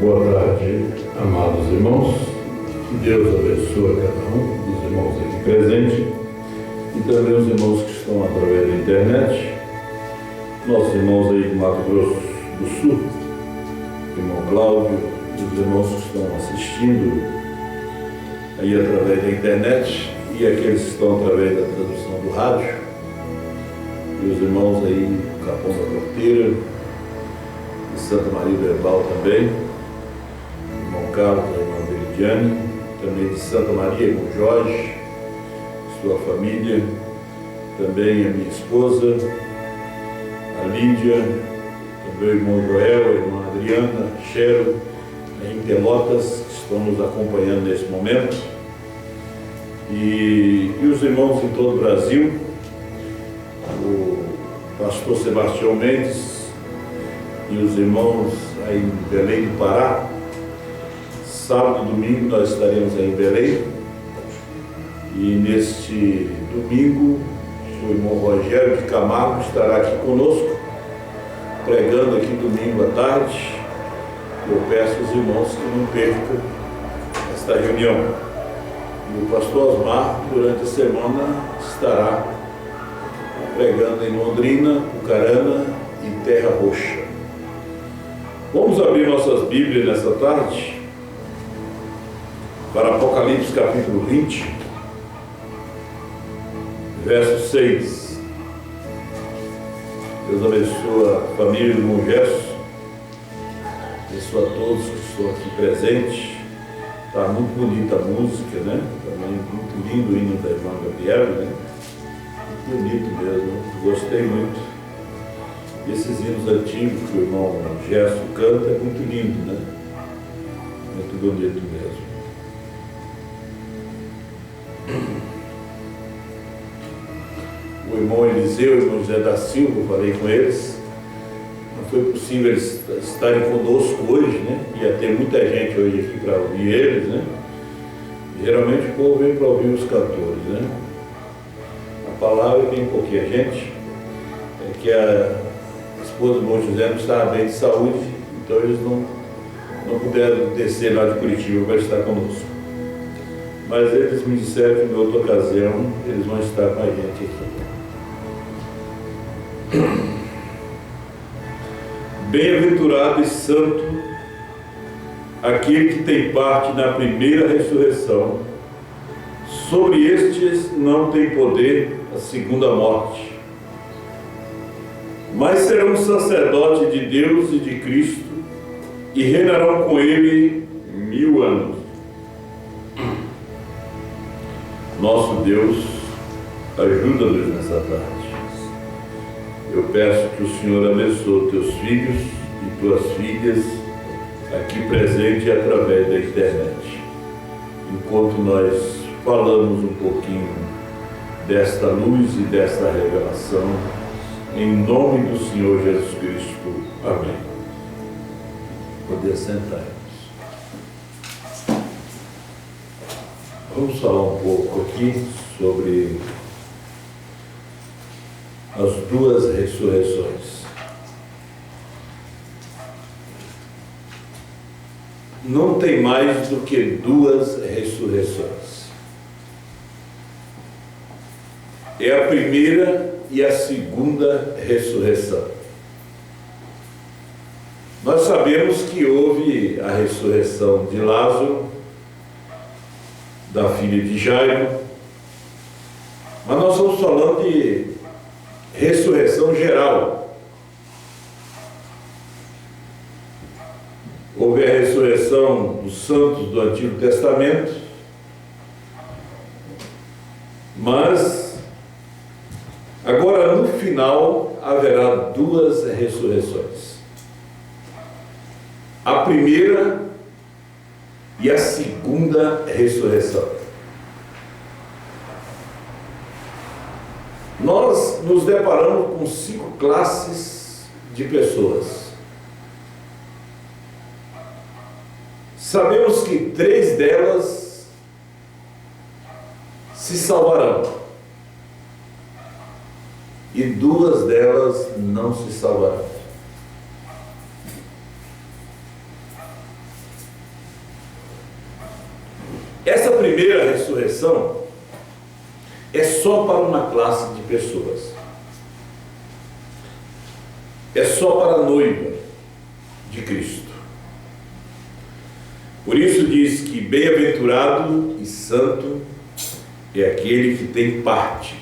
Boa tarde, amados irmãos. Que Deus abençoe cada um dos irmãos aqui presentes e também os irmãos que estão através da internet. Nossos irmãos aí do Mato Grosso do Sul, irmão Cláudio, e os irmãos que estão assistindo aí através da internet e aqueles que estão através da transmissão do rádio, e os irmãos aí do Capão da Porteira, de Santa Maria do Herbal também, irmão Carlos, a irmã Veridiane, também de Santa Maria, irmão Jorge, sua família, também a minha esposa, a Lídia, também o irmão Joel, a irmã Adriana, a Cheryl, em Pelotas, que estão nos acompanhando nesse momento, e os irmãos em todo o Brasil, o pastor Sebastião Mendes e os irmãos aí em Belém do Pará. Sábado e domingo nós estaremos aí em Belém, e neste domingo o irmão Rogério de Camargo estará aqui conosco, pregando aqui domingo à tarde. Eu peço aos irmãos que não percam esta reunião. E o pastor Osmar, durante a semana, estará pregando em Londrina, Pucarana e Terra Roxa. Vamos abrir nossas Bíblias nessa tarde para Apocalipse capítulo 20, verso 6. Deus abençoe a família do irmão Gerson, abençoe a todos que estão aqui presentes. Está muito bonita a música, né? Também muito lindo o hino da irmã Gabriela, né? Muito bonito mesmo, gostei muito. E esses hinos antigos que o irmão Gerson canta é muito lindo, né? Muito bonito mesmo. O irmão Eliseu e o irmão José da Silva, eu falei com eles, não foi possível eles estarem conosco hoje, né? Ia ter muita gente hoje aqui para ouvir eles, né? Geralmente o povo vem para ouvir os cantores, né? A palavra tem pouquinha gente, é que a esposa do irmão José não estava bem de saúde, então eles não puderam descer lá de Curitiba para estar conosco. Mas eles me disseram que em outra ocasião eles vão estar com a gente aqui. Bem-aventurado e santo aquele que tem parte na primeira ressurreição. Sobre estes não tem poder a segunda morte, mas serão sacerdotes de Deus e de Cristo e reinarão com ele 1000 anos. Nosso Deus, ajuda-nos nessa tarde. Eu peço que o Senhor abençoe teus filhos e tuas filhas aqui presentes e através da internet. Enquanto nós falamos um pouquinho desta luz e desta revelação, em nome do Senhor Jesus Cristo. Amém. Poder sentar-nos. Vamos falar um pouco aqui sobre as duas ressurreições. Não tem mais do que duas ressurreições. É a primeira e a segunda ressurreição. Nós sabemos que houve a ressurreição de Lázaro, da filha de Jairo, mas nós estamos falando de ressurreição geral. Houve a ressurreição dos santos do Antigo Testamento, mas agora no final haverá duas ressurreições. A primeira e a segunda ressurreição. Nós nos deparamos com 5 classes de pessoas. Sabemos que 3 delas se salvarão e 2 delas não se salvarão. primeira ressurreição é só para uma classe de pessoas. É só para a noiva de Cristo. Por isso diz que bem-aventurado e santo é aquele que tem parte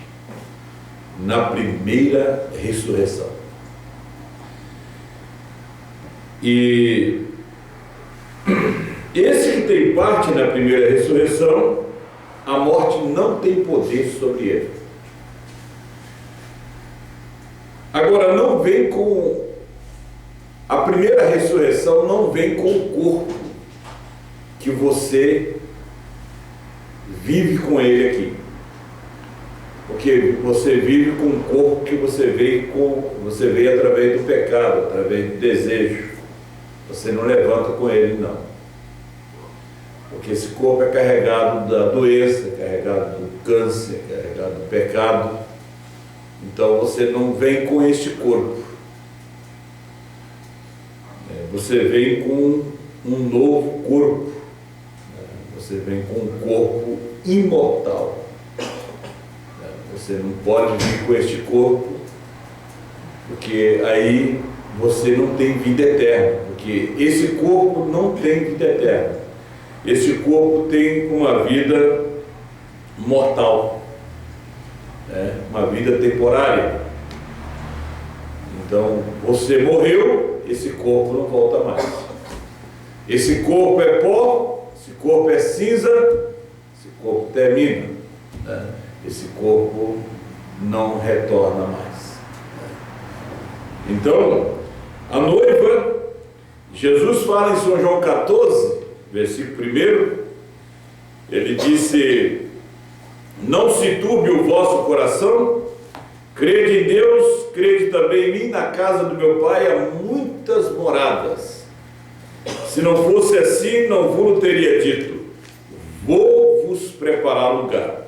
na primeira ressurreição. E esse que tem parte na primeira ressurreição, a morte não tem poder sobre ele. Agora, não vem com... A primeira ressurreição não vem com o corpo que você vive com ele aqui. Porque você vive com um corpo que você veio através do pecado, através do desejo. Você não levanta com ele, não. Porque esse corpo é carregado da doença, carregado do câncer, carregado do pecado. Então você não vem com este corpo. Você vem com um novo corpo. Você vem com um corpo imortal. Você não pode vir com este corpo, porque aí você não tem vida eterna. Porque esse corpo não tem vida eterna. Esse corpo tem uma vida mortal, uma vida temporária. Então, você morreu, esse corpo não volta mais. Esse corpo é pó, esse corpo é cinza, esse corpo termina. Esse corpo não retorna mais. Então, a noiva, Jesus fala em São João 14, versículo 1, ele disse: não se turbe o vosso coração, crede em Deus, crede também em mim. Na casa do meu Pai há muitas moradas. Se não fosse assim, não vos teria dito: vou vos preparar lugar.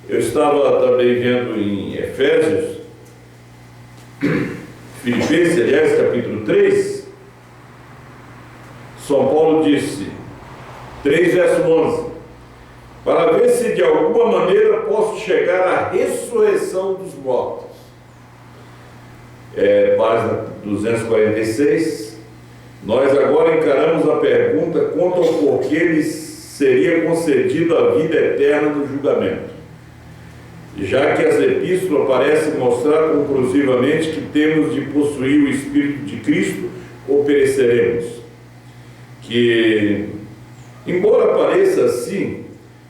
Eu estava também vendo em Efésios, Filipenses, aliás, capítulo 3, São Paulo disse, 3 verso 11, para ver se de alguma maneira posso chegar à ressurreição dos mortos. Página 246, nós agora encaramos a pergunta quanto ao porquê lhes seria concedida a vida eterna no julgamento. Já que as epístolas parecem mostrar conclusivamente que temos de possuir o Espírito de Cristo ou pereceremos. Que, embora pareça assim,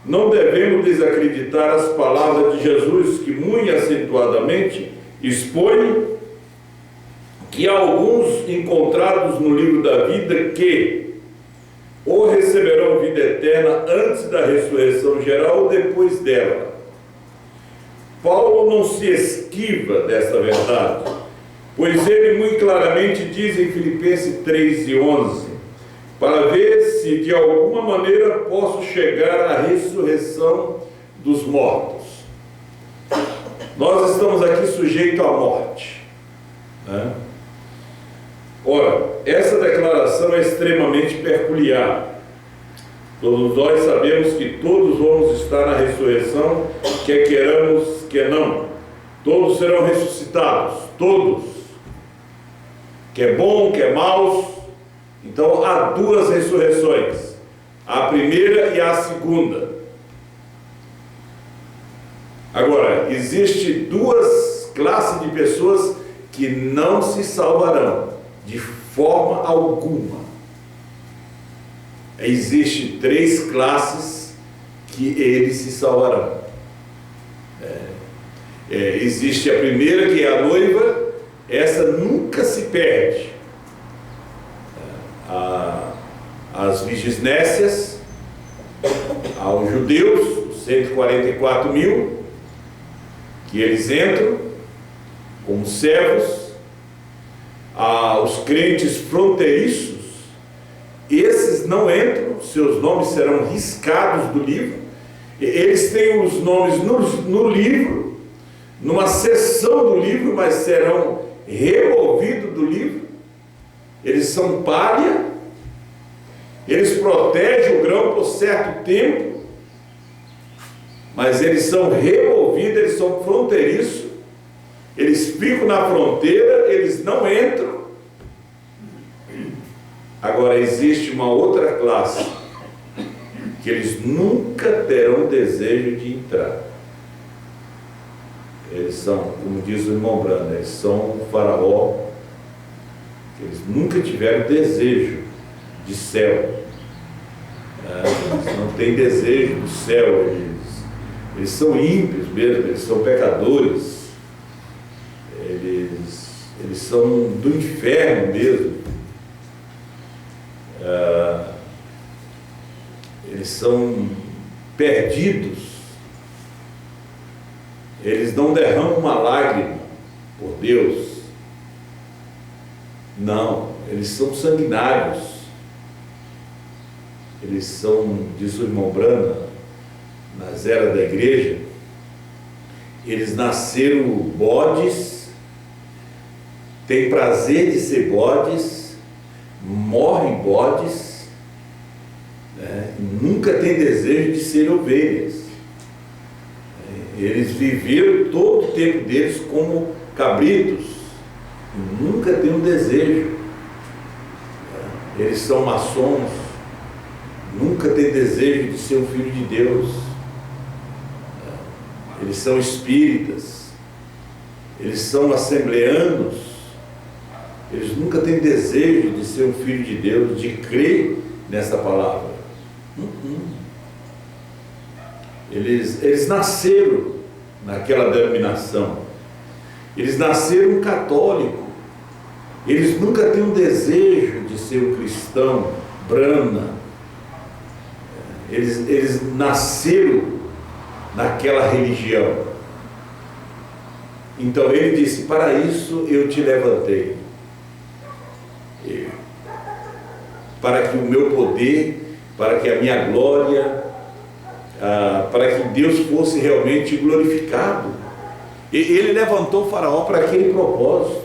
não devemos desacreditar as palavras de Jesus, que muito acentuadamente expõe que há alguns encontrados no livro da vida que ou receberão vida eterna antes da ressurreição geral ou depois dela. Paulo não se esquiva dessa verdade, pois ele muito claramente diz em Filipenses 3:11, para ver se de alguma maneira posso chegar à ressurreição dos mortos. Nós estamos aqui sujeitos à morte, Ora, essa declaração é extremamente peculiar. Todos nós sabemos que todos vamos estar na ressurreição, quer queiramos, quer não. Todos serão ressuscitados, todos. Quer bom, quer maus. Então há duas ressurreições, a primeira e a segunda. Agora, existe duas classes de pessoas que não se salvarão de forma alguma. Existem 3 classes que eles se salvarão. Existe a primeira, que é a noiva, essa nunca se perde. As virgens nécias, aos judeus, os 144 mil, que eles entram como servos, aos crentes fronteiriços, esses não entram, seus nomes serão riscados do livro. Eles têm os nomes no livro, numa seção do livro, mas serão removidos do livro. Eles são palha, Eles protegem o grão por certo tempo, mas eles são removidos, eles são fronteiriços, eles ficam na fronteira, eles não entram. Agora existe uma outra classe, que eles nunca terão desejo de entrar. Eles são, como diz o irmão Brando, eles são o faraó, que eles nunca tiveram desejo de céu. Eles não têm desejo do céu, eles são ímpios mesmo, eles são pecadores, eles são do inferno mesmo. Eles são perdidos, eles não derramam uma lágrima por Deus, não, eles são sanguinários, eles são, diz o irmão Brana, nas eras da igreja, eles nasceram bodes, têm prazer de ser bodes, morrem bodes, né? Nunca têm desejo de ser ovelhas. Eles viveram todo o tempo deles como cabritos, nunca têm um desejo. Eles são maçons, nunca têm desejo de ser um filho de Deus. Eles são espíritas, eles são assembleanos, eles nunca têm desejo de ser um filho de Deus, de crer nessa palavra. Eles nasceram naquela denominação, eles nasceram católico, eles nunca têm um desejo de ser um cristão brahmana, eles nasceram naquela religião. Então ele disse: para isso eu te levantei, para que o meu poder, para que a minha glória, para que Deus fosse realmente glorificado. Ele levantou o faraó para aquele propósito.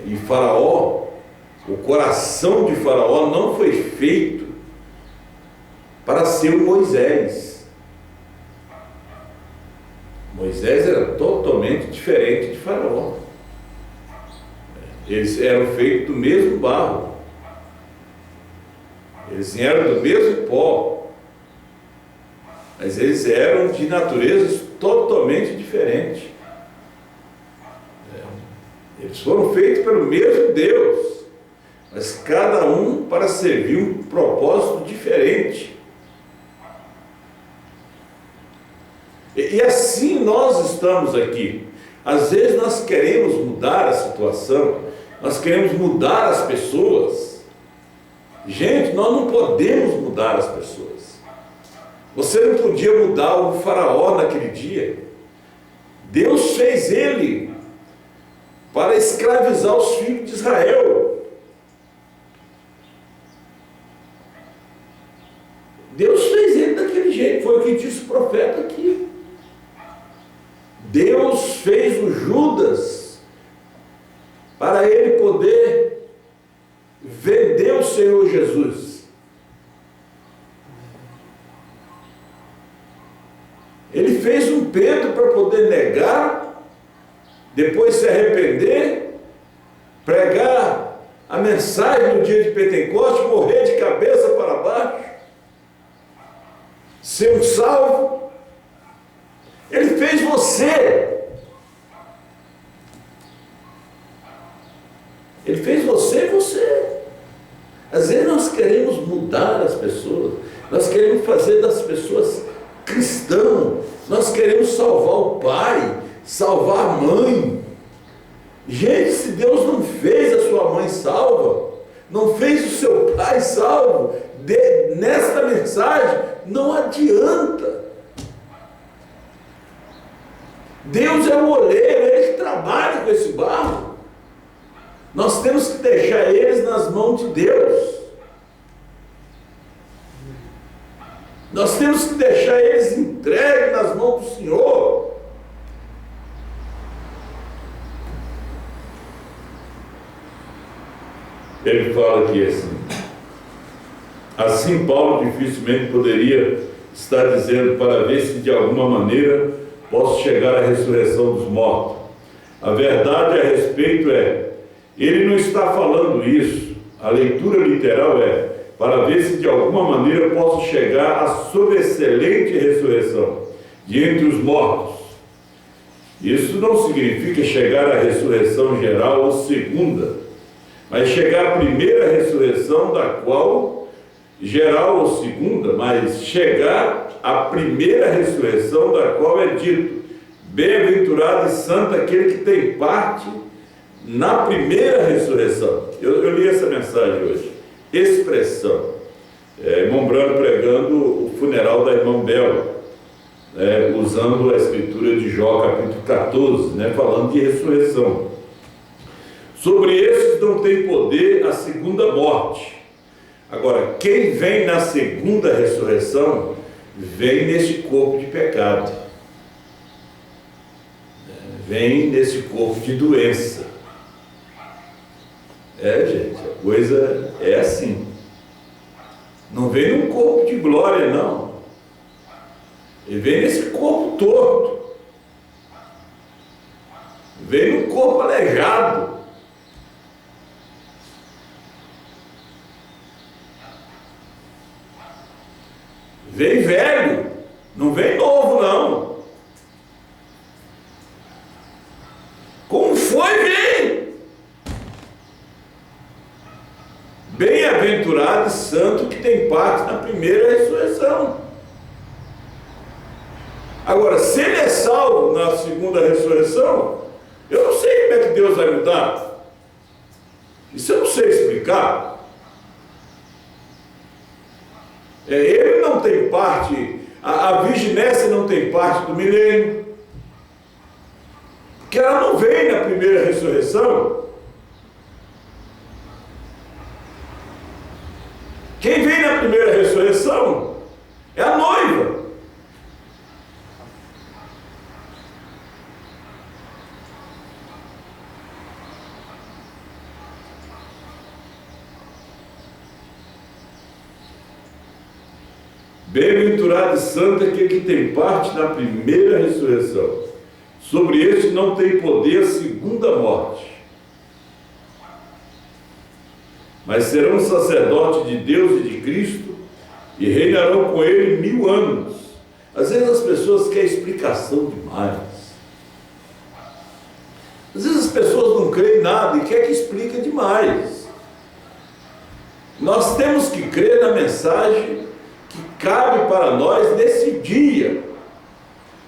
E faraó, o coração de faraó não foi feito para ser o Moisés. Moisés era totalmente diferente de faraó. Eles eram feitos do mesmo barro, eles eram do mesmo pó, mas eles eram de naturezas totalmente diferentes. Eles foram feitos pelo mesmo Deus, mas cada um para servir um propósito diferente. E assim nós estamos aqui. Às vezes nós queremos mudar a situação, nós queremos mudar as pessoas. Gente, nós não podemos mudar as pessoas. Você não podia mudar o faraó naquele dia. Deus fez ele para escravizar os filhos de Israel. Deus fez ele daquele jeito, foi o que disse o profeta aqui. Deus fez o Judas para ele poder vender o Senhor Jesus. Ele fez um Pedro para poder negar, depois se arrepender, pregar a mensagem no dia de Pentecostes, morrer de cabeça para baixo, ser um salvo. Ele fez você. Ele fez você e você. Às vezes nós queremos mudar as pessoas, nós queremos fazer das pessoas cristãos, nós queremos salvar o pai, salvar a mãe. Gente, se Deus não fez a sua mãe salva, não fez o seu pai salvo, nesta mensagem não adianta. Deus é o oleiro, Ele que trabalha com esse barro. Nós temos que deixar eles nas mãos de Deus. Nós temos que deixar eles entregues nas mãos do Senhor. ele fala aqui assim Paulo dificilmente poderia estar dizendo para ver se de alguma maneira posso chegar à ressurreição dos mortos. A verdade a respeito ele não está falando isso. A leitura literal para ver se de alguma maneira posso chegar à sobreexcelente ressurreição de entre os mortos. Isso não significa chegar à ressurreição geral ou segunda, mas chegar à primeira ressurreição, da qual, geral ou segunda, mas chegar à primeira ressurreição, da qual é dito: bem-aventurado e santo aquele que tem parte na primeira ressurreição. Eu li essa mensagem hoje. Expressão. Irmão Branco pregando o funeral da irmã Bela, usando a escritura de Jó, capítulo 14, falando de ressurreição. Sobre esses não tem poder a segunda morte. Agora, quem vem na segunda ressurreição, vem nesse corpo de pecado, vem nesse corpo de doença. Gente, a coisa é assim. Não vem num corpo de glória, não. Ele vem nesse corpo torto. Vem num corpo aleijado. Vem velho. Não vem novo, não. Como foi, vem. Bem-aventurado e santo que tem parte na primeira ressurreição. Agora, se ele é salvo na segunda ressurreição, eu não sei como é que Deus vai mudar. Isso eu não sei explicar. Ele não tem parte, a virginésia não tem parte do milênio, porque ela não vem na primeira ressurreição. Quem vem na primeira ressurreição é a noiva. Bem-aventurado e santo é aquele que tem parte na primeira ressurreição. Sobre este não tem poder a segunda morte, mas serão sacerdotes de Deus e de Cristo e reinarão com ele 1000 anos. Às vezes as pessoas querem explicação demais. Às vezes as pessoas não creem em nada e querem que explique demais. Nós temos que crer na mensagem que cabe para nós nesse dia,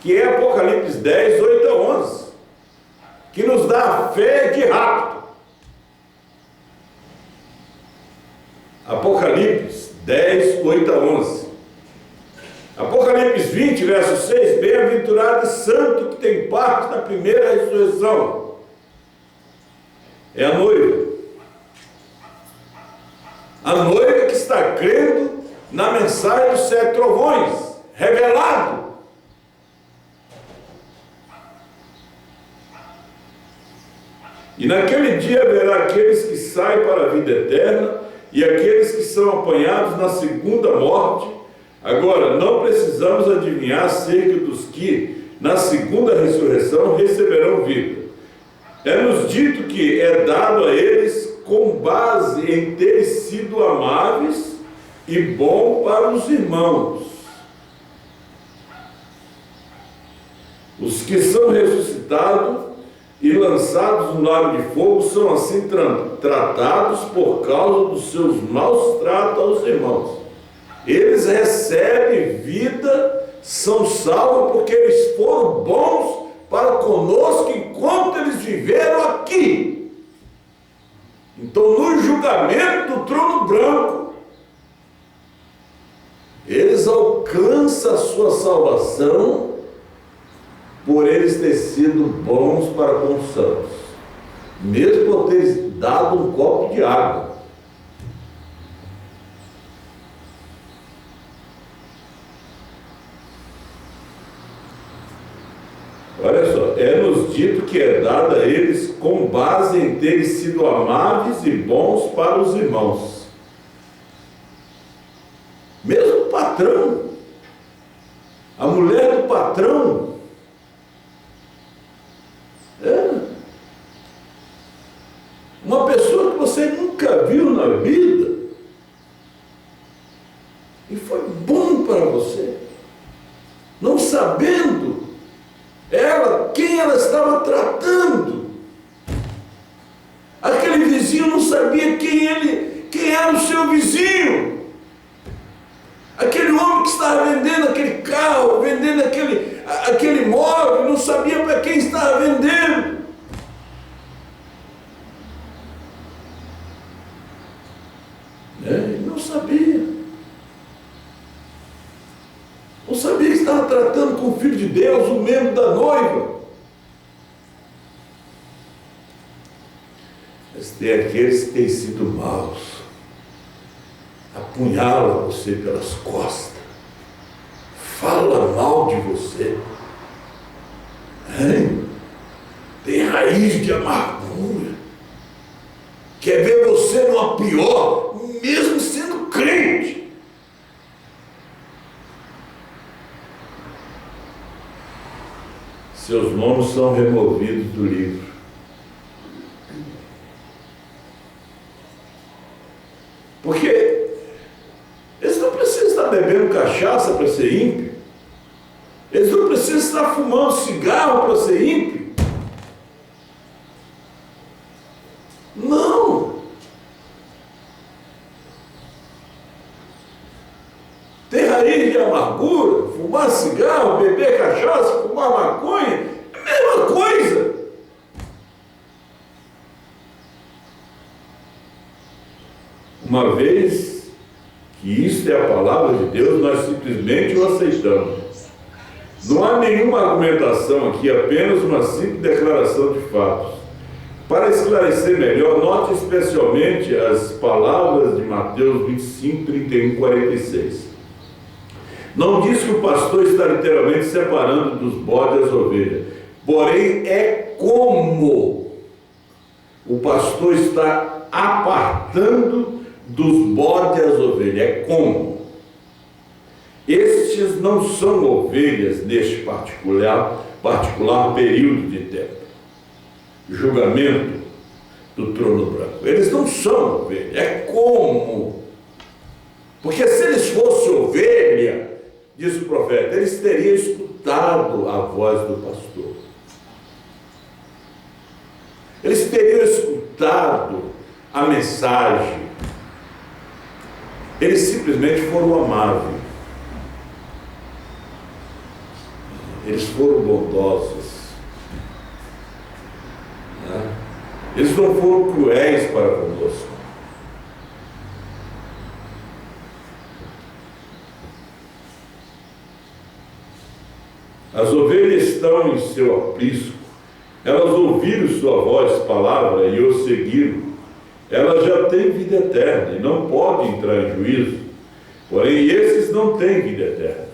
que é Apocalipse 10, 8 a 11, que nos dá a fé de rapto. Apocalipse 10, 8 a 11. Apocalipse 20, verso 6, bem-aventurado e santo que tem parte na primeira ressurreição. É a noiva. A noiva que está crendo na mensagem dos 7 trovões, revelado. E naquele dia haverá aqueles que saem para a vida eterna e aqueles que são apanhados na segunda morte. Agora, não precisamos adivinhar acerca dos que, na segunda ressurreição, receberão vida. É-nos dito que é dado a eles com base em terem sido amáveis e bom para os irmãos. Os que são ressuscitados e lançados no lago de fogo são assim tratados por causa dos seus maus tratos aos irmãos. Eles recebem vida, são salvos porque eles foram bons para conosco enquanto eles viveram aqui. Então, no julgamento do trono branco, eles alcançam a sua salvação por eles terem sido bons para com os santos, mesmo por terem dado um copo de água. Olha só, é-nos temos dito que é dada a eles com base em terem sido amáveis e bons para os irmãos. Mesmo o patrão, a mulher do patrão, uma pessoa que você nunca viu na vida, e foi bom para você, não sabendo quem ela estava tratando. Aquele vizinho não sabia quem era o seu vizinho. Aquele homem que estava vendendo aquele carro, vendendo aquele imóvel, não sabia para quem estava vendendo. Ele não sabia. Não sabia que estava tratando com o Filho de Deus, o membro da noiva. Mas tem aqueles que têm sido maus, apunhala você pelas costas, fala mal de você, tem raiz de amargura, quer ver você numa pior, mesmo sendo crente. Seus nomes são removidos do livro. Porque eles não precisam estar bebendo cachaça para ser ímpio. Eles não precisam estar fumando cigarro para ser ímpio. Não. Ter raiz de amargura, fumar cigarro, beber cachaça, fumar maconha, é a mesma coisa. Uma vez que isto é a palavra de Deus, nós simplesmente o aceitamos. Não há nenhuma argumentação aqui, apenas uma simples declaração de fatos. Para esclarecer melhor, note especialmente as palavras de Mateus 25, 31, 46. Não diz que o pastor está literalmente separando dos bodes as ovelhas, porém é como o pastor está apartando dos bodes as ovelhas. É como estes não são ovelhas neste particular período de tempo, julgamento do trono branco. Eles não são ovelhas. É como, porque se eles fossem ovelha, diz o profeta, eles teriam escutado a voz do pastor. Eles teriam escutado a mensagem. Eles simplesmente foram amáveis. Eles foram bondosos. Eles não foram cruéis para conosco. As ovelhas estão em seu aprisco, elas ouviram sua voz, palavra, e o seguiram. Elas já têm vida eterna e não podem entrar em juízo. Porém, esses não têm vida eterna.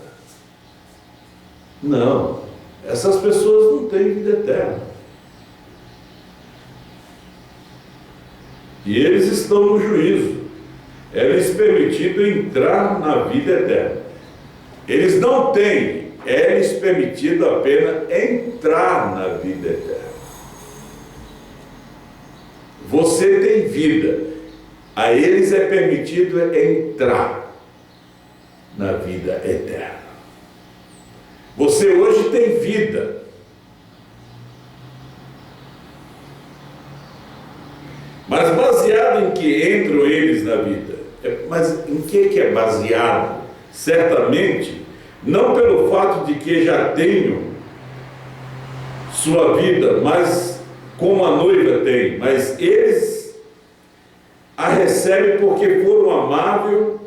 Não, essas pessoas não têm vida eterna. E eles estão no juízo. É-lhes permitido entrar na vida eterna. Eles não têm. É-lhes permitido apenas entrar na vida eterna. Você tem vida, a eles é permitido entrar na vida eterna. Você hoje tem vida, mas baseado em que entram eles na vida? Mas em que é baseado? Certamente não pelo fato de que já tenham sua vida, mas como a noiva tem, mas eles a recebem porque foram amáveis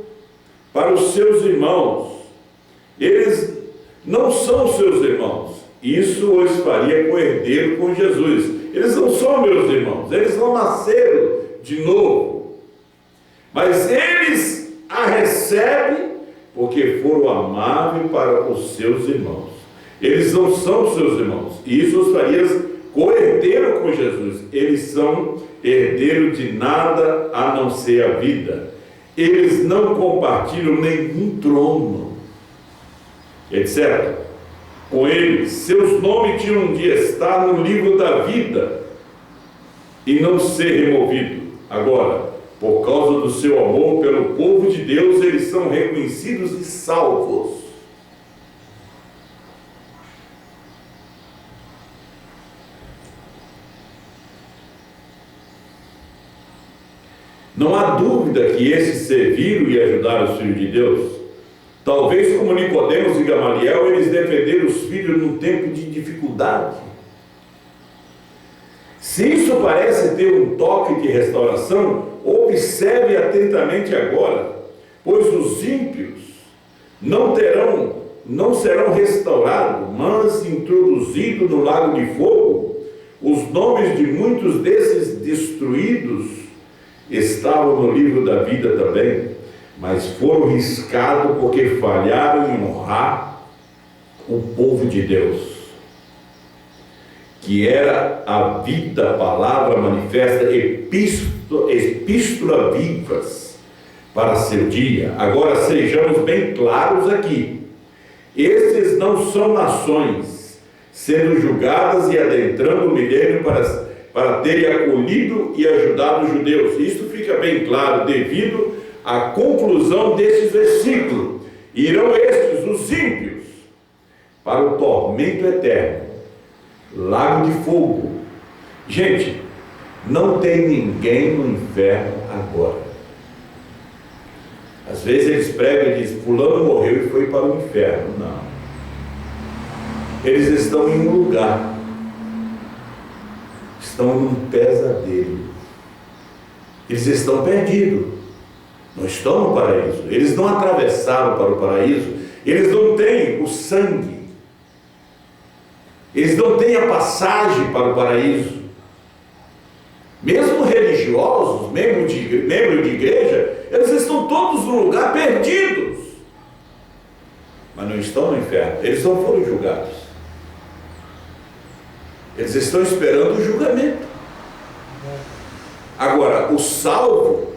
para os seus irmãos. Eles não são seus irmãos. Isso os faria coerdeiro com Jesus. Eles não são meus irmãos, eles não nasceram de novo. Mas eles a recebem porque foram amáveis para os seus irmãos. Eles não são seus irmãos. E isso os faria co-herdeiro com Jesus. Eles são herdeiros de nada a não ser a vida. Eles não compartilham nenhum trono, etc. Com eles, seus nomes tinham de estar no livro da vida e não ser removido. Agora, por causa do seu amor pelo povo de Deus, eles são reconhecidos e salvos. Não há dúvida que esses serviram e ajudaram os filhos de Deus. Talvez como Nicodemos e Gamaliel, eles defenderam os filhos num tempo de dificuldade. Se isso parece ter um toque de restauração, observe atentamente agora, pois os ímpios não serão restaurados, mas introduzidos no lago de fogo. Os nomes de muitos desses destruídos estavam no livro da vida também, mas foram riscados porque falharam em honrar o povo de Deus, que era a vida, a palavra manifesta, epístola vivas para seu dia. Agora sejamos bem claros aqui: estes não são nações sendo julgadas e adentrando o milênio para terem acolhido e ajudado os judeus. Isso fica bem claro devido à conclusão desses versículos. Irão estes, os ímpios, para o tormento eterno, lago de fogo. Gente, não tem ninguém no inferno agora. Às vezes eles pregam e dizem: fulano morreu e foi para o inferno. Não. Eles estão em um lugar, estão num pesadelo. Eles estão perdidos, não estão no paraíso. Eles não atravessaram para o paraíso. Eles não têm o sangue, eles não têm a passagem para o paraíso. Mesmo religiosos, membros de igreja, eles estão todos no lugar perdidos, mas não estão no inferno. Eles não foram julgados. Eles estão esperando o julgamento. Agora, o salvo,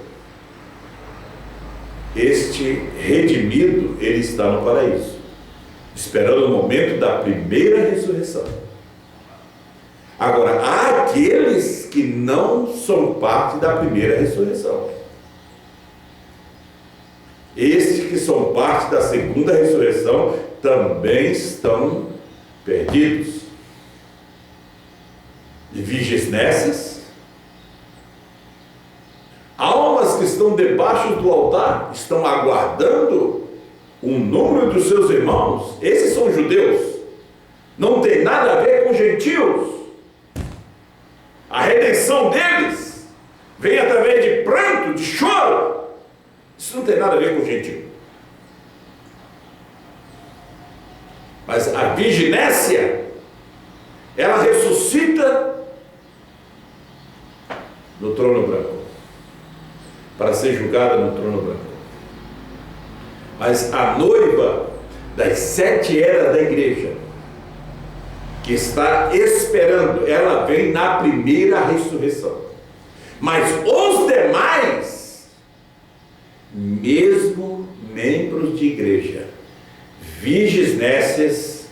este redimido, ele está no paraíso, esperando o momento da primeira ressurreição. Agora, há aqueles que não são parte da primeira ressurreição. Estes que são parte da segunda ressurreição também estão perdidos. E virgens nessas, almas que estão debaixo do altar, estão aguardando um número dos seus irmãos. Esses são judeus, não tem nada a ver com gentios. A redenção deles vem através de pranto, de choro. Isso não tem nada a ver com gentio. Mas a virginécia, ela ressuscita no trono branco, para ser julgada no trono branco. Mas a noiva das 7 eras da igreja, que está esperando, ela vem na primeira ressurreição. Mas os demais, mesmo membros de igreja, virgens nécias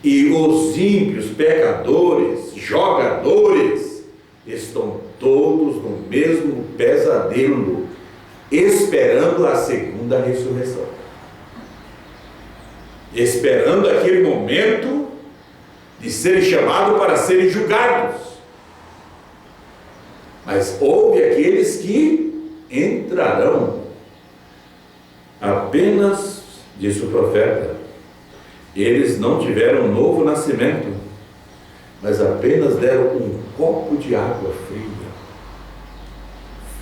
e os ímpios, pecadores, jogadores, estão todos no mesmo pesadelo, esperando a segunda ressurreição, esperando aquele momento de serem chamados para serem julgados. Mas houve aqueles que entrarão. Apenas, disse o profeta, eles não tiveram um novo nascimento, mas apenas deram um copo de água fria.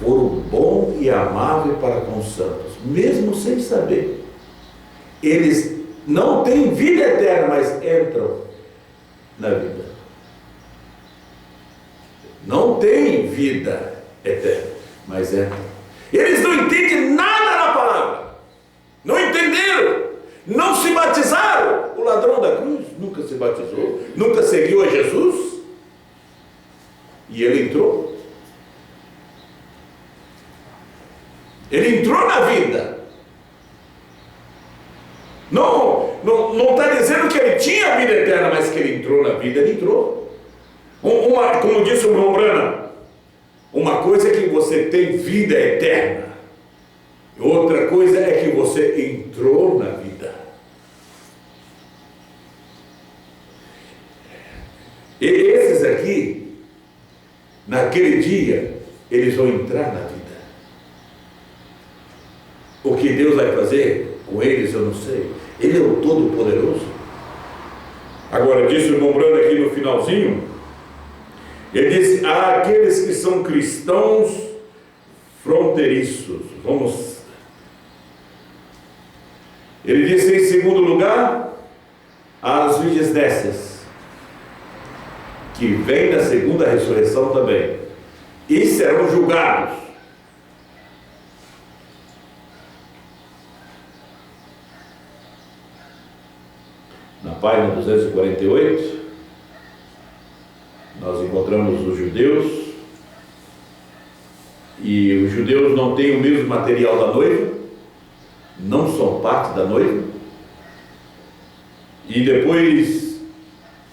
Foram bom e amável para com os santos, mesmo sem saber. Eles não têm vida eterna, mas entram na vida. Não têm vida eterna, mas entram. Eles não entendem nada na palavra, não entenderam, não se batizaram. O ladrão da cruz nunca se batizou, nunca seguiu a Jesus. E ele entrou. Ele entrou na vida. Não está dizendo que ele tinha a vida eterna, mas que ele entrou na vida, ele entrou. Como disse o irmão Branham, uma coisa é que você tem vida eterna, outra coisa é que você entrou na vida. E esses aqui, naquele dia, eles vão entrar na vida. O que Deus vai fazer com eles, eu não sei. Ele é o Todo-Poderoso. Agora, disse o irmão Branham aqui no finalzinho, ele disse: há aqueles que são cristãos fronteiriços. Ele disse, em segundo lugar, as virgens nécias, que vêm da segunda ressurreição também, e serão julgados. Na página 248, nós encontramos os judeus, e os judeus não têm o mesmo material da noiva, não são parte da noiva. E depois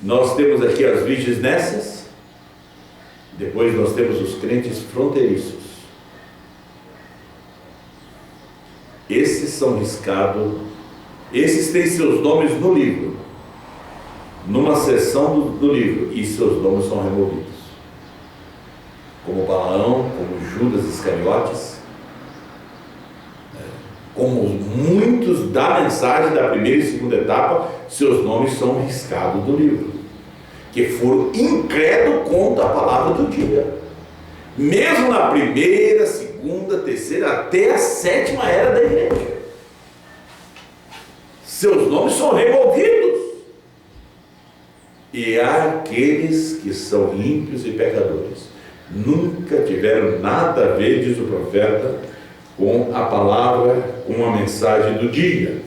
nós temos aqui as virgens nécias, depois nós temos os crentes fronteiriços. Esses são riscados, esses têm seus nomes no livro, numa seção do livro, e seus nomes são removidos, como Balaão, como Judas Iscariotes, como muitos da mensagem da primeira e segunda etapa, seus nomes são riscados do livro, que foram incrédulos contra a palavra do dia, mesmo na primeira, segunda, terceira, até a sétima era da igreja. Seus nomes são removidos. E há aqueles que são ímpios e pecadores, nunca tiveram nada a ver, diz o profeta, com a palavra, com a mensagem do dia.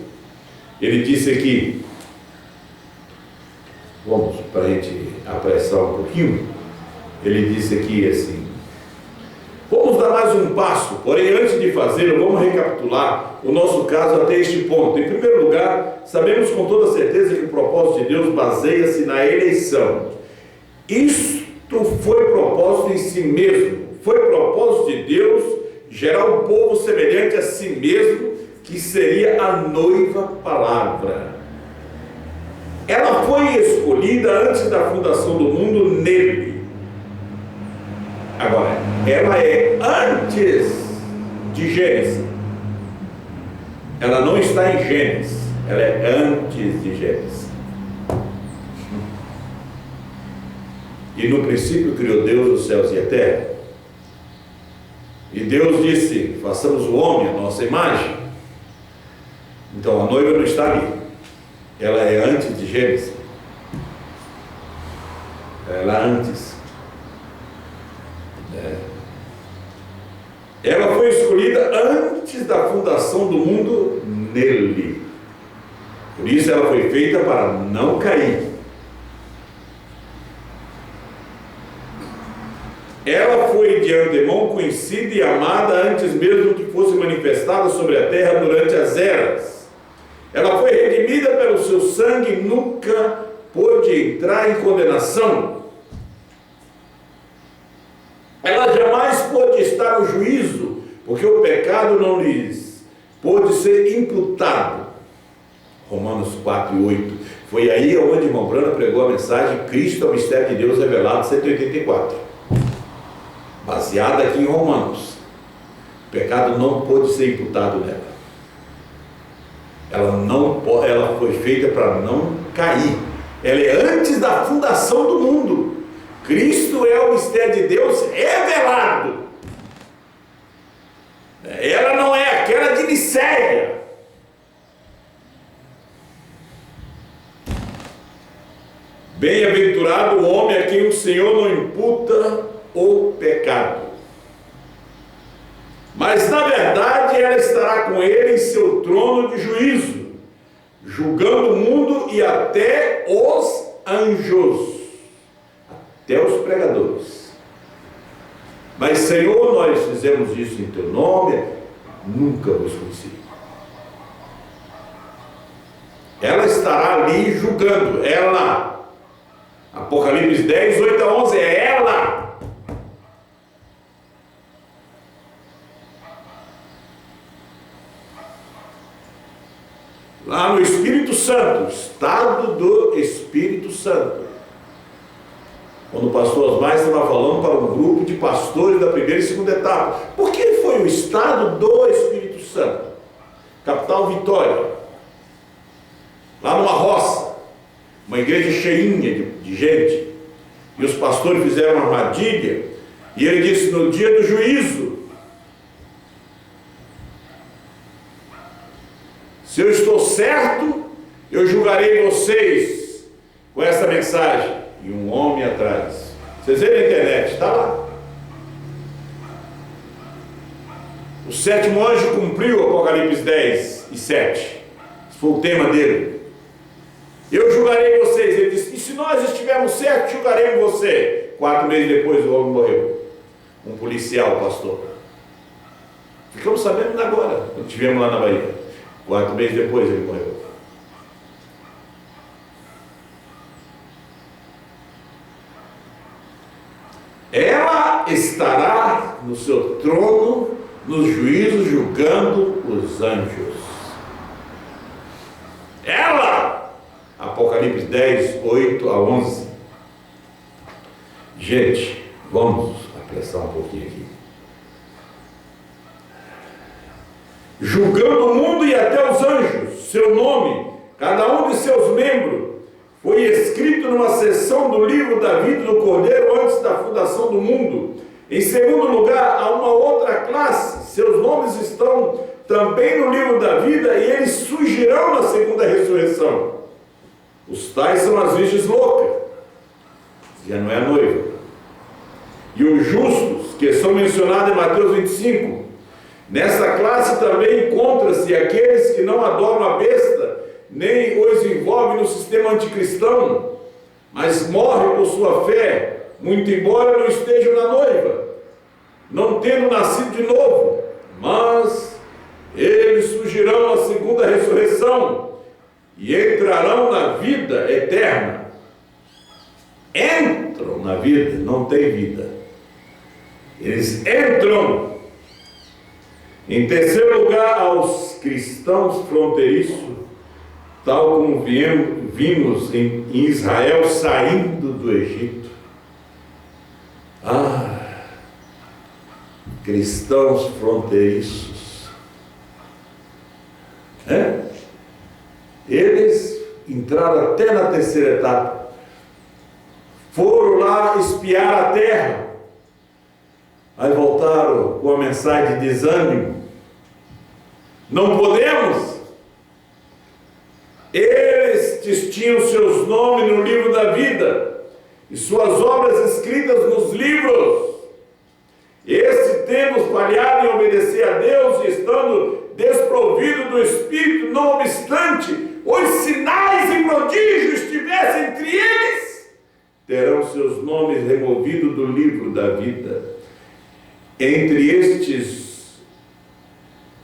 Ele disse aqui, vamos para a gente apressar um pouquinho, ele disse aqui assim: vamos dar mais um passo, porém antes de fazê-lo, vamos recapitular o nosso caso até este ponto. Em primeiro lugar, sabemos com toda certeza que o propósito de Deus baseia-se na eleição. Isto foi propósito em si mesmo, foi propósito de Deus gerar um povo semelhante a si mesmo, que seria a noiva palavra. Ela foi escolhida antes da fundação do mundo nele. Agora, ela é antes de Gênesis. Ela não está em Gênesis, ela é antes de Gênesis. E no princípio criou Deus os céus e a terra. E Deus disse: façamos o homem à nossa imagem. Então a noiva não está ali, ela é antes de Gênesis, ela é antes. Ela foi escolhida antes da fundação do mundo nele. Por isso ela foi feita para não cair. Ela foi de antemão conhecida e amada antes mesmo que fosse manifestada sobre a terra durante as eras. Ela foi redimida pelo seu sangue, nunca pôde entrar em condenação. Ela jamais pôde estar no juízo, porque o pecado não lhes pôde ser imputado. Romanos 4 e 8. Foi aí onde irmão Branham pregou a mensagem Cristo é o mistério de Deus revelado, 184. Baseada aqui em Romanos. O pecado não pôde ser imputado nela. Ela foi feita para não cair. Ela é antes da fundação do mundo. Cristo é o mistério de Deus revelado. Ela não é aquela de Nicéia. Bem-aventurado o homem a quem o Senhor não imputa o pecado. Mas na verdade ela estará com ele em seu trono de juízo, julgando o mundo e até os anjos, até os pregadores. Mas, Senhor, nós fizemos isso em Teu nome, nunca vos conheci. Ela estará ali julgando, ela. Apocalipse 10, 8 a 11, é ela. Lá no Espírito Santo, estado do Espírito Santo. Quando o pastor Osmar estava falando para um grupo de pastores da primeira e segunda etapa. Por que foi o estado do Espírito Santo? Capital Vitória. Lá numa roça. Uma igreja cheinha de gente. E os pastores fizeram uma armadilha. E ele disse, no dia do juízo, se eu estou certo, eu julgarei vocês com essa mensagem. E um homem atrás. Vocês veem na internet, está lá. O sétimo anjo cumpriu Apocalipse 10 e 7. Esse foi o tema dele. Eu julgarei vocês. Ele disse, e se nós estivermos certos, julgaremos você. 4 meses depois o homem morreu. Um policial, pastor. Ficamos sabendo agora, quando estivemos lá na Bahia. 4 meses depois ele morreu. Ela estará no seu trono, nos juízos, julgando os anjos. Ela! Apocalipse 10, 8 a 11. Gente, vamos apressar um pouquinho aqui. Julgando o mundo e até os anjos, seu nome, cada um de seus membros, foi escrito numa seção do livro da vida do Cordeiro antes da fundação do mundo. Em segundo lugar, há uma outra classe, seus nomes estão também no livro da vida e eles surgirão na segunda ressurreição. Os tais são as virgens loucas, já não é a noiva. E os justos, que são mencionados em Mateus 25. Nessa classe também encontra-se aqueles que não adoram a besta, nem os envolve no sistema anticristão, mas morrem por sua fé, muito embora não estejam na noiva, não tendo nascido de novo, mas eles surgirão na segunda ressurreição e entrarão na vida eterna. Entram na vida, não tem vida. Eles entram. Em terceiro lugar, aos cristãos fronteiriços, tal como vimos em Israel saindo do Egito. Cristãos fronteiriços. Eles entraram até na terceira etapa. Foram lá espiar a terra. Aí voltaram com a mensagem de desânimo. Não podemos. Eles tinham seus nomes no livro da vida e suas obras escritas nos livros. Esse temos falhado em obedecer a Deus e estando desprovido do Espírito, não obstante os sinais e prodígios estivessem entre eles, terão seus nomes removidos do livro da vida. Entre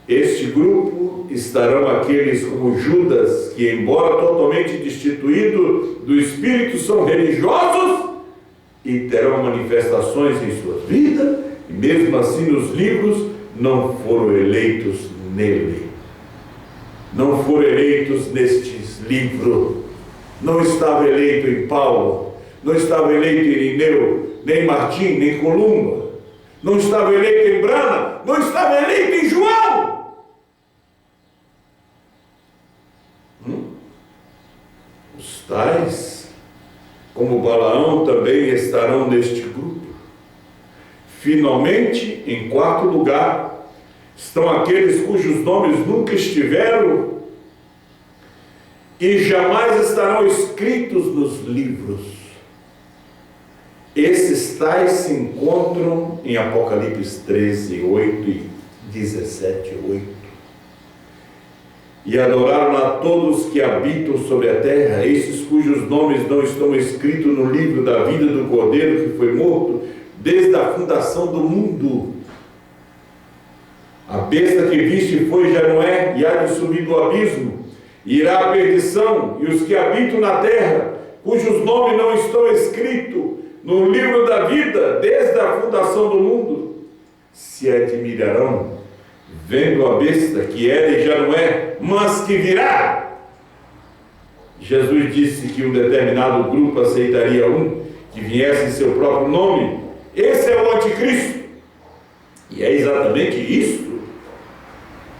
este grupo estarão aqueles como Judas, que embora totalmente destituídos do Espírito, são religiosos e terão manifestações em suas vidas, e mesmo assim nos livros não foram eleitos nele. Não foram eleitos nestes livros. Não estava eleito em Paulo, não estava eleito em Irineu, nem Martim, nem Columba. Não estava eleito em Brana, não estava eleito em João. Os tais, como Balaão, também estarão neste grupo. Finalmente, em quarto lugar, estão aqueles cujos nomes nunca estiveram e jamais estarão escritos nos livros. Esses tais se encontram em Apocalipse 13, 8 e 17, 8. E adoraram a todos que habitam sobre a terra, esses cujos nomes não estão escritos no livro da vida do Cordeiro que foi morto desde a fundação do mundo. A besta que viste foi e já não é, e há de subir do abismo, e irá à perdição, e os que habitam na terra, cujos nomes não estão escritos no livro da vida, desde a fundação do mundo, se admirarão, vendo a besta que era e já não é, mas que virá. Jesus disse que um determinado grupo aceitaria um que viesse em seu próprio nome. Esse é o anticristo. E é exatamente isso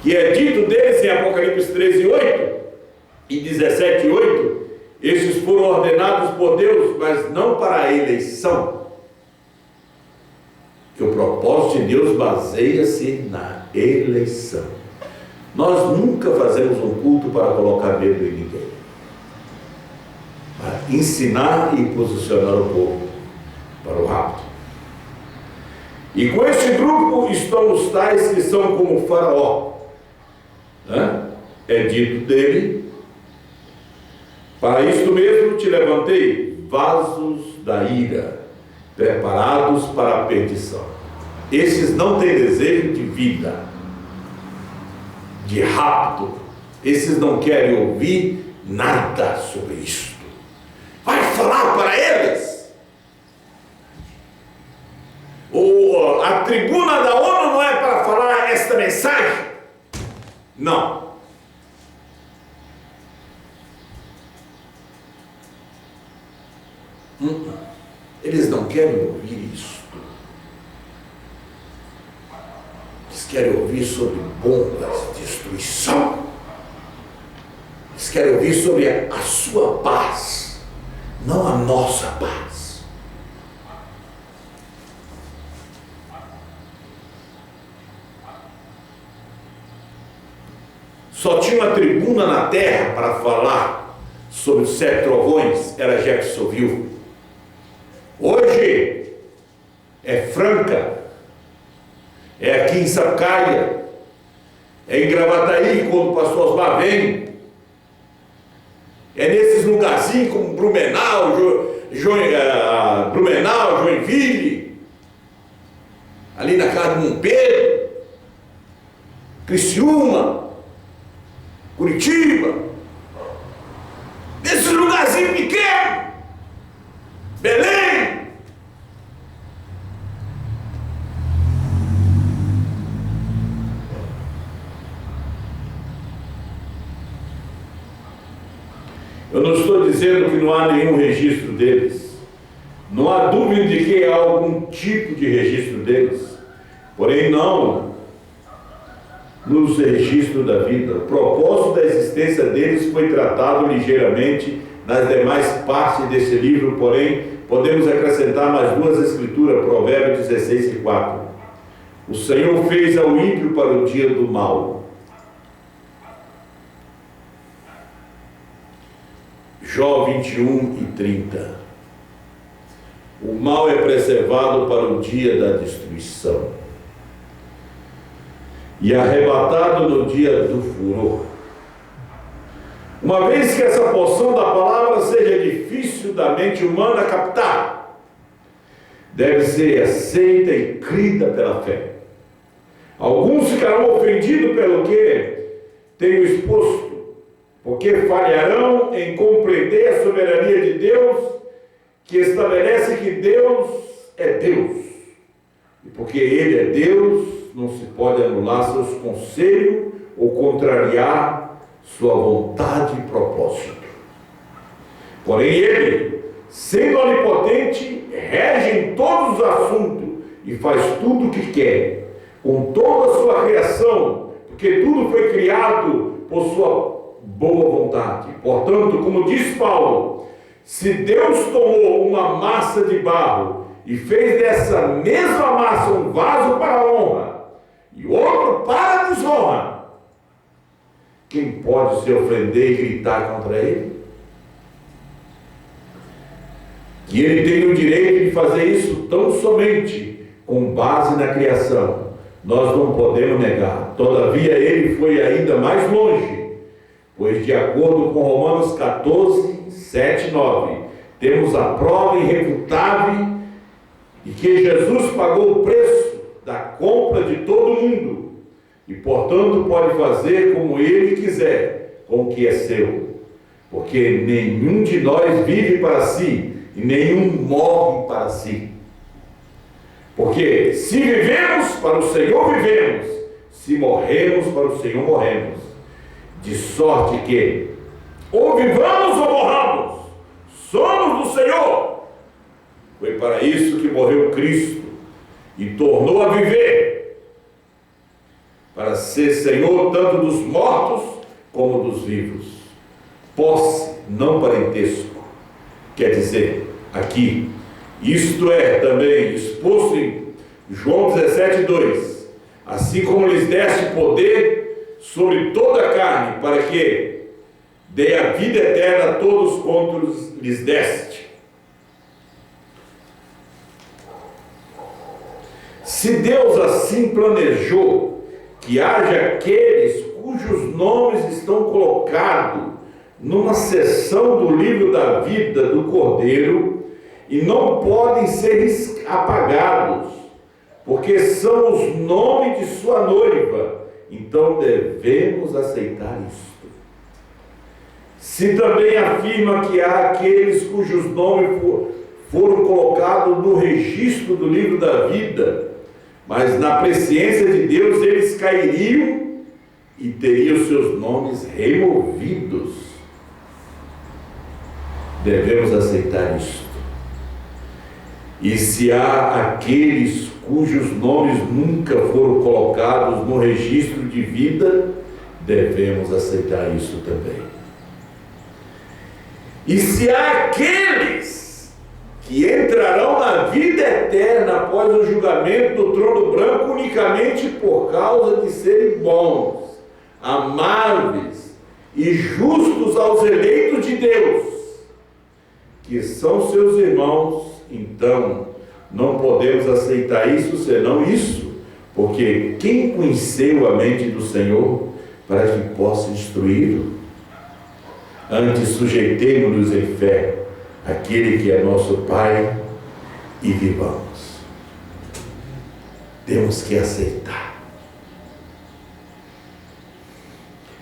que é dito deles em Apocalipse 13:8 e 17:8. Estes foram ordenados por Deus, mas não para a eleição. Que o propósito de Deus baseia-se na eleição. Nós nunca fazemos um culto para colocar medo em ninguém, para ensinar e posicionar o povo para o rapto. E com este grupo estão os tais que são como Faraó. É dito dele: para isto mesmo te levantei, vasos da ira, preparados para a perdição. Esses não têm desejo de vida, de rapto. Esses não querem ouvir nada sobre isto. Vai falar para eles. A tribuna da ONU não é para falar esta mensagem. Não. Eles não querem ouvir isso. Eles querem ouvir sobre bombas, destruição. Eles querem ouvir sobre a sua paz, não a nossa paz. Só tinha uma tribuna na terra para falar sobre os 7 trovões, era Jacksonville. Hoje é Franca, é aqui em Sapucaia, é em Gravataí, quando o pastor Osmar vem, é nesses lugarzinhos como Blumenau, Joinville, ali na casa de Pedro, Criciúma, Curitiba, nesses lugarzinhos pequenos, Belém. Eu não estou dizendo que não há nenhum registro deles. Não há dúvida de que há algum tipo de registro deles. Porém, não nos registros da vida. O propósito da existência deles foi tratado ligeiramente nas demais partes desse livro, porém, podemos acrescentar mais 2 escrituras, Provérbios 16:4. O Senhor fez ao ímpio para o dia do mal. Jó 21:30. O mal é preservado para o dia da destruição e arrebatado no dia do furor. Uma vez que essa porção da palavra seja difícil da mente humana captar, deve ser aceita e crida pela fé. Alguns ficarão ofendidos pelo que tenho exposto, porque falharão em compreender a soberania de Deus, que estabelece que Deus é Deus. E porque Ele é Deus, não se pode anular seus conselhos ou contrariar sua vontade e propósito. Porém, Ele, sendo onipotente, rege em todos os assuntos e faz tudo o que quer, com toda a sua criação, porque tudo foi criado por sua boa vontade. Portanto, como diz Paulo, se Deus tomou uma massa de barro e fez dessa mesma massa um vaso para a honra e outro para a desonra, quem pode se ofender e gritar contra ele? E ele tem o direito de fazer isso tão somente com base na criação. Nós não podemos negar. Todavia, ele foi ainda mais longe, pois de acordo com Romanos 14, 7, 9, temos a prova irrefutável e que Jesus pagou o preço da compra de todo mundo, e portanto pode fazer como Ele quiser com o que é seu, porque nenhum de nós vive para si, e nenhum morre para si. Porque se vivemos, para o Senhor vivemos, se morremos, para o Senhor morremos. De sorte que, ou vivamos ou morramos, somos do Senhor. Foi para isso que morreu Cristo e tornou a viver, para ser Senhor tanto dos mortos como dos vivos. Posse, não parentesco, quer dizer, aqui, isto é também exposto em João 17:2, assim como lhes deste poder sobre toda a carne, para que dê a vida eterna a todos quantos lhes deste. Se Deus assim planejou que haja aqueles cujos nomes estão colocados numa seção do livro da vida do Cordeiro e não podem ser apagados, porque são os nomes de sua noiva, então devemos aceitar isto. Se também afirma que há aqueles cujos nomes foram colocados no registro do livro da vida, mas na presciência de Deus eles cairiam e teriam seus nomes removidos, devemos aceitar isto. E se há aqueles cujos nomes nunca foram colocados no registro de vida, devemos aceitar isso também. E se há aqueles que entrarão na vida eterna após o julgamento do trono branco unicamente por causa de serem bons, amáveis e justos aos eleitos de Deus, que são seus irmãos, então não podemos aceitar isso senão isso, porque quem conheceu a mente do Senhor para que possa instruí-lo? Antes sujeitemo-nos em fé aquele que é nosso Pai e vivamos. Temos que aceitar.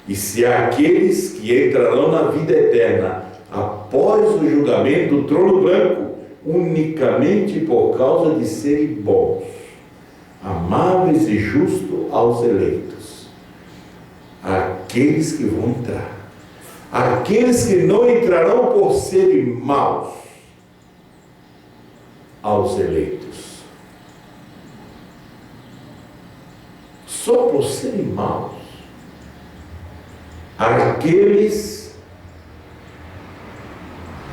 E se há aqueles que entrarão na vida eterna após o julgamento do trono branco, unicamente por causa de serem bons, amáveis e justos aos eleitos, aqueles que vão entrar. Aqueles que não entrarão por serem maus, aos eleitos. Só por serem maus. Aqueles,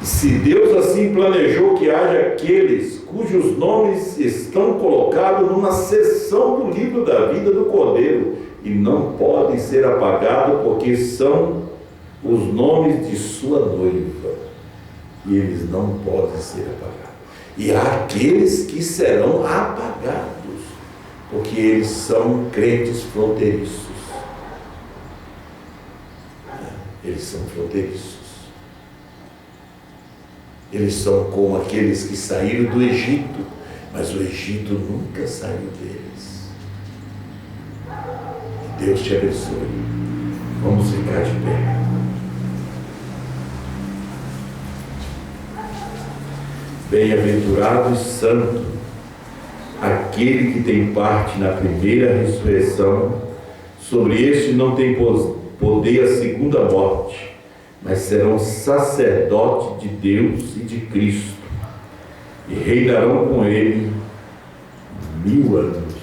se Deus assim planejou que haja aqueles cujos nomes estão colocados numa seção do livro da vida do Cordeiro e não podem ser apagados porque são os nomes de sua noiva, e eles não podem ser apagados. E há aqueles que serão apagados, porque eles são crentes fronteiriços. Eles são fronteiriços. Eles são como aqueles que saíram do Egito, mas o Egito nunca saiu deles. Deus te abençoe. Vamos ficar de pé. Bem-aventurado e santo aquele que tem parte na primeira ressurreição. Sobre este não tem poder a segunda morte, mas serão sacerdotes de Deus e de Cristo, e reinarão com ele 1000 anos.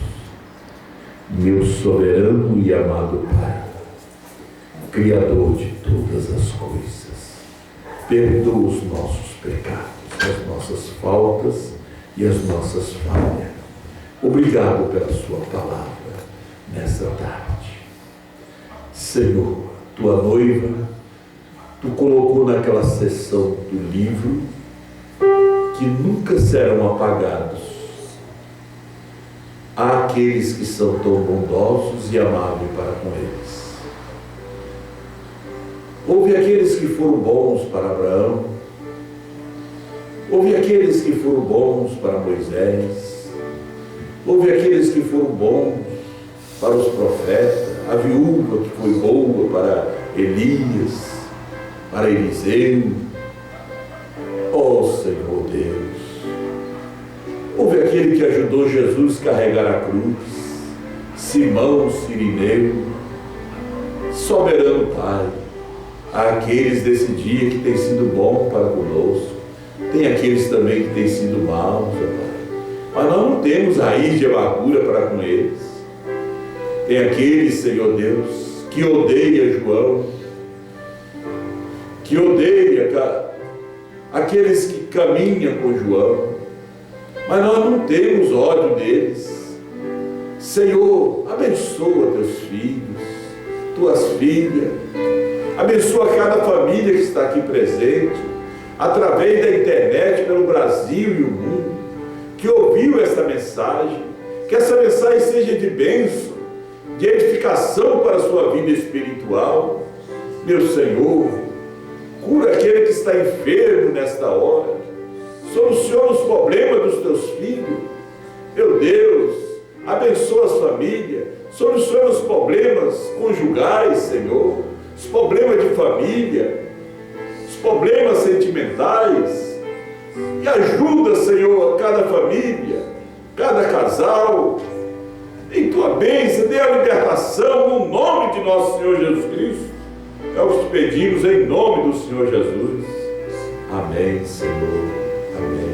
Meu soberano e amado Pai, Criador de todas as coisas, perdoa os nossos pecados, as nossas faltas e as nossas falhas. Obrigado pela sua palavra nesta tarde. Senhor, tua noiva, tu colocou naquela seção do livro que nunca serão apagados. Há aqueles que são tão bondosos e amáveis para com eles. Houve aqueles que foram bons para Abraão, Houve aqueles que foram bons para Moisés, houve aqueles que foram bons para os profetas, a viúva que foi boa para Elias, para Eliseu. Ó Senhor Deus, houve aquele que ajudou Jesus a carregar a cruz, Simão Cirineu. Soberano Pai, há aqueles desse dia que tem sido bom para conosco, tem aqueles também que têm sido maus, Pai, mas nós não temos raiz de amargura para com eles. Tem aqueles, Senhor Deus, que odeia João, que odeia aqueles que caminham com João, mas nós não temos ódio deles. Senhor, abençoa teus filhos, tuas filhas, abençoa cada família que está aqui presente, através da internet, pelo Brasil e o mundo, que ouviu esta mensagem, que essa mensagem seja de bênção, de edificação para a sua vida espiritual. Meu Senhor, cura aquele que está enfermo nesta hora, soluciona os problemas dos teus filhos. Meu Deus, abençoa as famílias, soluciona os problemas conjugais, Senhor, os problemas de família, os problemas sentimentais, e ajuda, Senhor, cada família, cada casal, em tua bênção, dê a libertação no nome de nosso Senhor Jesus Cristo. É o que te pedimos em nome do Senhor Jesus. Amém, Senhor. Amém.